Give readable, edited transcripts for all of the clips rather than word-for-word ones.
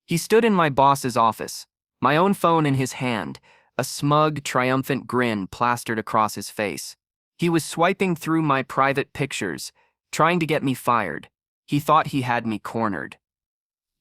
He stood in my boss's office, my own phone in his hand, a smug, triumphant grin plastered across his face. He was swiping through my private pictures, trying to get me fired. He thought he had me cornered.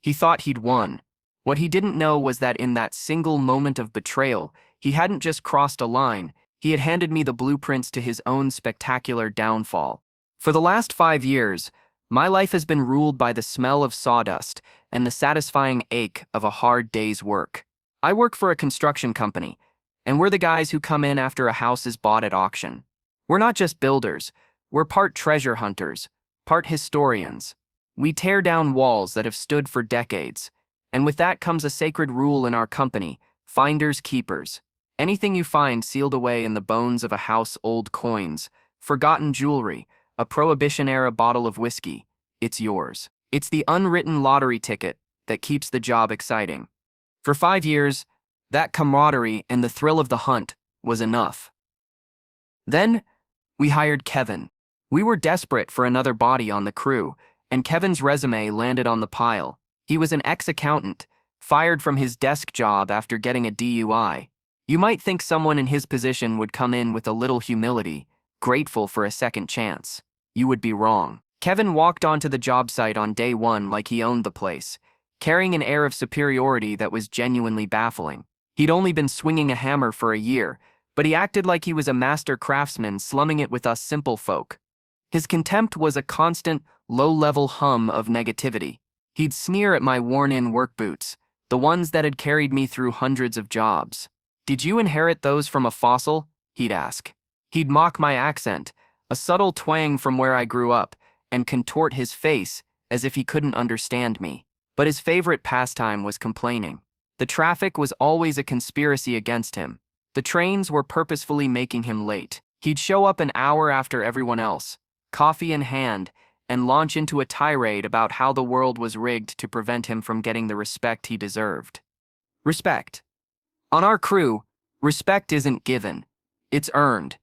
He thought he'd won. What he didn't know was that in that single moment of betrayal, he hadn't just crossed a line, he had handed me the blueprints to his own spectacular downfall. For the last 5 years, my life has been ruled by the smell of sawdust and the satisfying ache of a hard day's work. I work for a construction company, and we're the guys who come in after a house is bought at auction. We're not just builders, we're part treasure hunters, part historians. We tear down walls that have stood for decades, and with that comes a sacred rule in our company: finders keepers. Anything you find sealed away in the bones of a house, old coins, forgotten jewelry, a Prohibition-era bottle of whiskey, it's yours. It's the unwritten lottery ticket that keeps the job exciting. For 5 years, that camaraderie and the thrill of the hunt was enough. Then, we hired Kevin. We were desperate for another body on the crew, and Kevin's resume landed on the pile. He was an ex-accountant, fired from his desk job after getting a DUI. You might think someone in his position would come in with a little humility, grateful for a second chance. You would be wrong. Kevin walked onto the job site on day one like he owned the place, carrying an air of superiority that was genuinely baffling. He'd only been swinging a hammer for a year, but he acted like he was a master craftsman slumming it with us simple folk. His contempt was a constant, low-level hum of negativity. He'd sneer at my worn-in work boots, the ones that had carried me through hundreds of jobs. "Did you inherit those from a fossil?" he'd ask. He'd mock my accent, a subtle twang from where I grew up, and contort his face as if he couldn't understand me. But his favorite pastime was complaining. The traffic was always a conspiracy against him. The trains were purposefully making him late. He'd show up an hour after everyone else, coffee in hand, and launch into a tirade about how the world was rigged to prevent him from getting the respect he deserved. Respect. On our crew, respect isn't given. It's earned.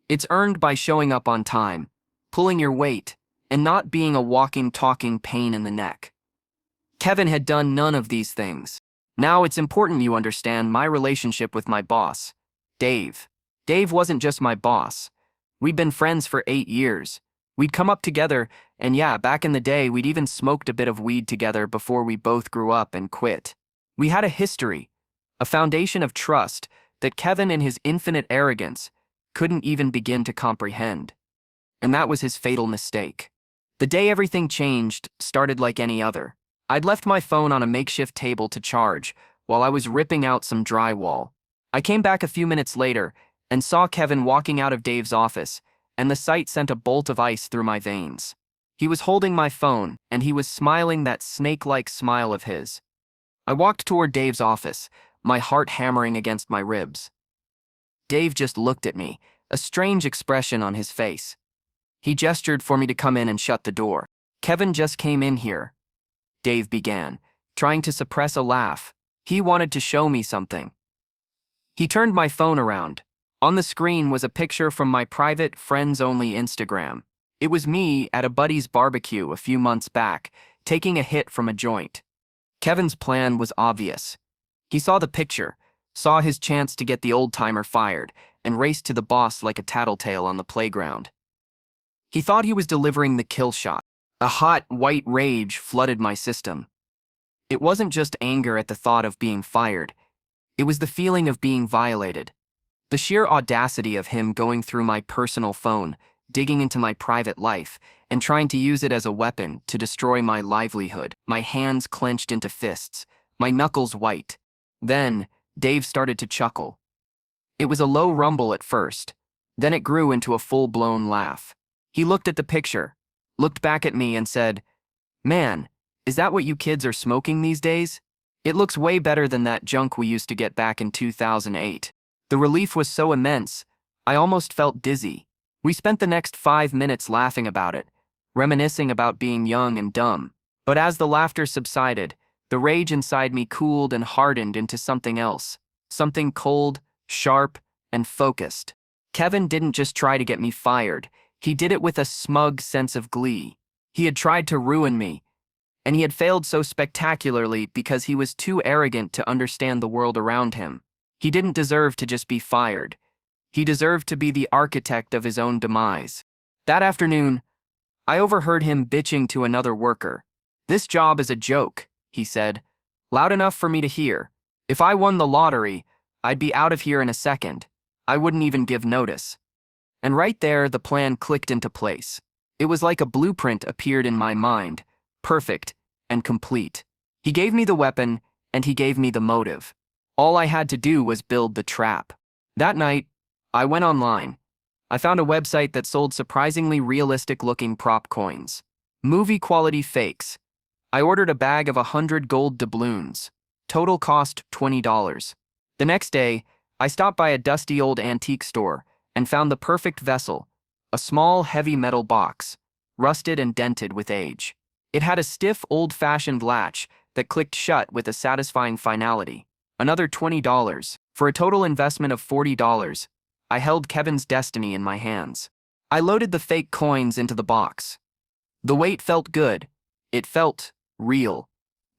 It's earned by showing up on time, pulling your weight, and not being a walking, talking pain in the neck. Kevin had done none of these things. Now it's important you understand my relationship with my boss, Dave. Dave wasn't just my boss. We'd been friends for 8 years. We'd come up together, and yeah, back in the day, we'd even smoked a bit of weed together before we both grew up and quit. We had a history, a foundation of trust that Kevin, in his infinite arrogance, couldn't even begin to comprehend. And that was his fatal mistake. The day everything changed started like any other. I'd left my phone on a makeshift table to charge while I was ripping out some drywall. I came back a few minutes later and saw Kevin walking out of Dave's office, and the sight sent a bolt of ice through my veins. He was holding my phone, and he was smiling that snake-like smile of his. I walked toward Dave's office, my heart hammering against my ribs. Dave just looked at me, a strange expression on his face. He gestured for me to come in and shut the door. "Kevin just came in here," Dave began, trying to suppress a laugh. He wanted to show me something. He turned my phone around. On the screen was a picture from my private, friends-only Instagram. It was me at a buddy's barbecue a few months back, taking a hit from a joint. Kevin's plan was obvious. He saw the picture, saw his chance to get the old-timer fired, and raced to the boss like a tattletale on the playground. He thought he was delivering the kill shot. A hot, white rage flooded my system. It wasn't just anger at the thought of being fired. It was the feeling of being violated. The sheer audacity of him going through my personal phone, digging into my private life, and trying to use it as a weapon to destroy my livelihood. My hands clenched into fists, my knuckles white. Then, Dave started to chuckle. It was a low rumble at first. Then it grew into a full-blown laugh. He looked at the picture, looked back at me and said, "Man, is that what you kids are smoking these days? It looks way better than that junk we used to get back in 2008. The relief was so immense, I almost felt dizzy. We spent the next 5 minutes laughing about it, reminiscing about being young and dumb. But as the laughter subsided, the rage inside me cooled and hardened into something else, something cold, sharp, and focused. Kevin didn't just try to get me fired. He did it with a smug sense of glee. He had tried to ruin me, And he had failed so spectacularly because he was too arrogant to understand the world around him. He didn't deserve to just be fired. He deserved to be the architect of his own demise. That afternoon, I overheard him bitching to another worker. "This job is a joke," he said, loud enough for me to hear. "If I won the lottery, I'd be out of here in a second. I wouldn't even give notice." And right there, the plan clicked into place. It was like a blueprint appeared in my mind, perfect and complete. He gave me the weapon, and he gave me the motive. All I had to do was build the trap. That night, I went online. I found a website that sold surprisingly realistic-looking prop coins. Movie-quality fakes. I ordered a bag of 100 gold doubloons. Total cost $20. The next day, I stopped by a dusty old antique store and found the perfect vessel, a small, heavy metal box, rusted and dented with age. It had a stiff, old-fashioned latch that clicked shut with a satisfying finality. Another $20. For a total investment of $40, I held Kevin's destiny in my hands. I loaded the fake coins into the box. The weight felt good. It felt real.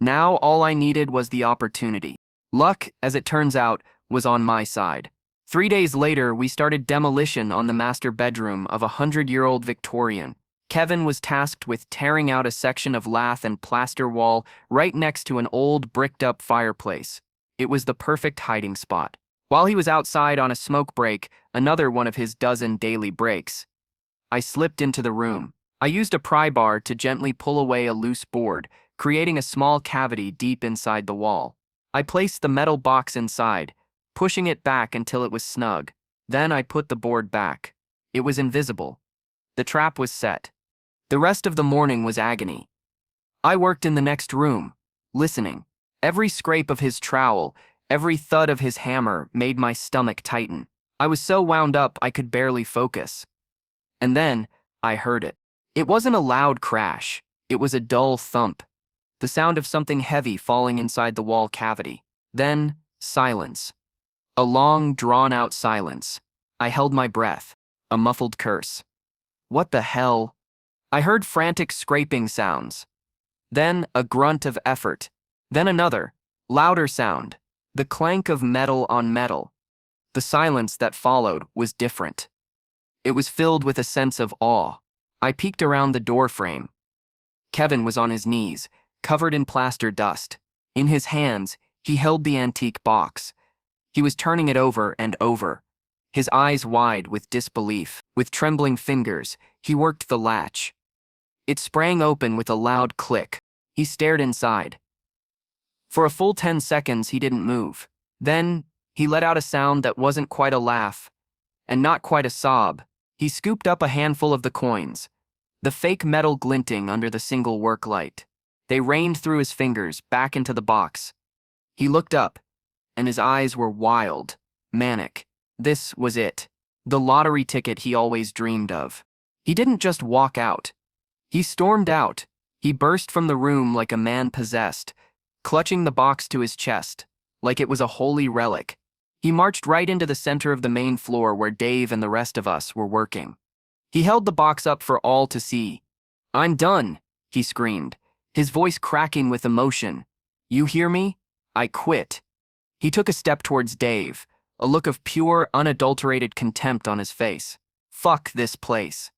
Now all I needed was the opportunity. Luck, as it turns out, was on my side. 3 days later, we started demolition on the master bedroom of a 100-year-old Victorian. Kevin was tasked with tearing out a section of lath and plaster wall right next to an old bricked-up fireplace. It was the perfect hiding spot. While he was outside on a smoke break, another one of his dozen daily breaks, I slipped into the room. I used a pry bar to gently pull away a loose board, creating a small cavity deep inside the wall. I placed the metal box inside, pushing it back until it was snug. Then I put the board back. It was invisible. The trap was set. The rest of the morning was agony. I worked in the next room, listening. Every scrape of his trowel, every thud of his hammer made my stomach tighten. I was so wound up I could barely focus. And then, I heard it. It wasn't a loud crash. It was a dull thump. The sound of something heavy falling inside the wall cavity. Then, silence. A long, drawn-out silence. I held my breath. A muffled curse. What the hell? I heard frantic scraping sounds. Then, a grunt of effort. Then another, louder sound. The clank of metal on metal. The silence that followed was different. It was filled with a sense of awe. I peeked around the door frame. Kevin was on his knees, covered in plaster dust. In his hands, he held the antique box. He was turning it over and over, his eyes wide with disbelief. With trembling fingers, he worked the latch. It sprang open with a loud click. He stared inside. For a full 10 seconds, he didn't move. Then, he let out a sound that wasn't quite a laugh, and not quite a sob. He scooped up a handful of the coins, the fake metal glinting under the single work light. They rained through his fingers, back into the box. He looked up, and his eyes were wild, manic. This was it, the lottery ticket he always dreamed of. He didn't just walk out. He stormed out. He burst from the room like a man possessed, clutching the box to his chest, like it was a holy relic. He marched right into the center of the main floor where Dave and the rest of us were working. He held the box up for all to see. "I'm done," he screamed, his voice cracking with emotion. "You hear me? I quit." He took a step towards Dave, a look of pure, unadulterated contempt on his face. "Fuck this place.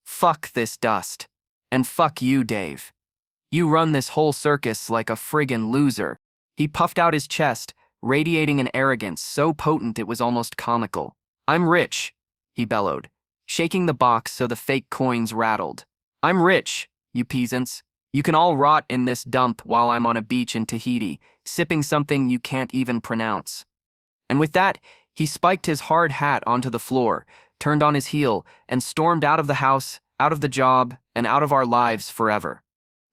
Fuck this dust. And fuck you, Dave. You run this whole circus like a friggin' loser." He puffed out his chest, radiating an arrogance so potent it was almost comical. "I'm rich," he bellowed, shaking the box so the fake coins rattled. "I'm rich, you peasants. You can all rot in this dump while I'm on a beach in Tahiti, sipping something you can't even pronounce." And with that, he spiked his hard hat onto the floor, turned on his heel, and stormed out of the house, out of the job, and out of our lives forever.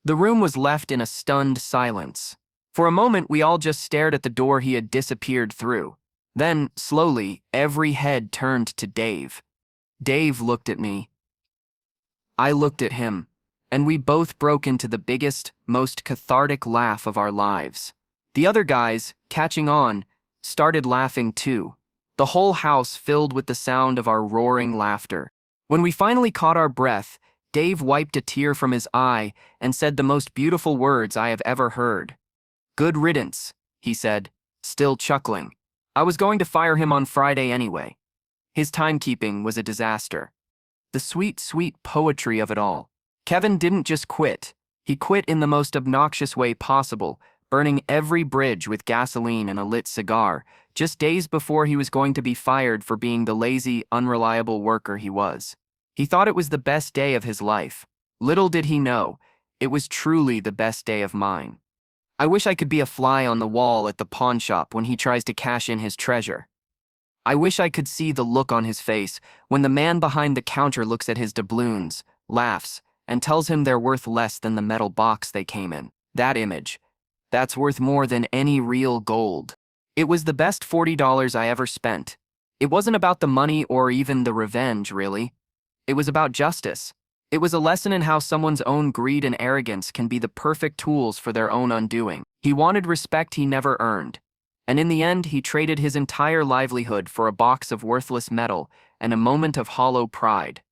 The room was left in a stunned silence. For a moment, we all just stared at the door he had disappeared through. Then, slowly, every head turned to Dave. Dave looked at me. I looked at him, and we both broke into the biggest, most cathartic laugh of our lives. The other guys, catching on, started laughing too. The whole house filled with the sound of our roaring laughter. When we finally caught our breath, Dave wiped a tear from his eye and said the most beautiful words I have ever heard. "Good riddance," he said, still chuckling. I was going to fire him on Friday anyway. His timekeeping was a disaster. The sweet, sweet poetry of it all. Kevin didn't just quit. He quit in the most obnoxious way possible, burning every bridge with gasoline and a lit cigar, just days before he was going to be fired for being the lazy, unreliable worker he was. He thought it was the best day of his life. Little did he know, it was truly the best day of mine. I wish I could be a fly on the wall at the pawn shop when he tries to cash in his treasure. I wish I could see the look on his face when the man behind the counter looks at his doubloons, laughs, and tells him they're worth less than the metal box they came in. That image. That's worth more than any real gold. It was the best $40 I ever spent. It wasn't about the money or even the revenge, really. It was about justice. It was a lesson in how someone's own greed and arrogance can be the perfect tools for their own undoing. He wanted respect he never earned. And in the end, he traded his entire livelihood for a box of worthless metal and a moment of hollow pride.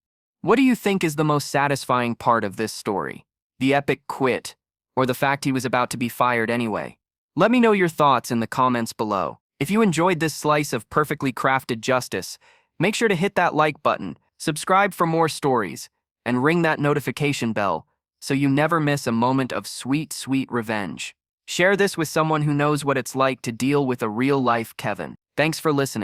What do you think is the most satisfying part of this story? The epic quit, or the fact he was about to be fired anyway? Let me know your thoughts in the comments below. If you enjoyed this slice of perfectly crafted justice, make sure to hit that like button, subscribe for more stories, and ring that notification bell so you never miss a moment of sweet, sweet revenge. Share this with someone who knows what it's like to deal with a real-life Kevin. Thanks for listening.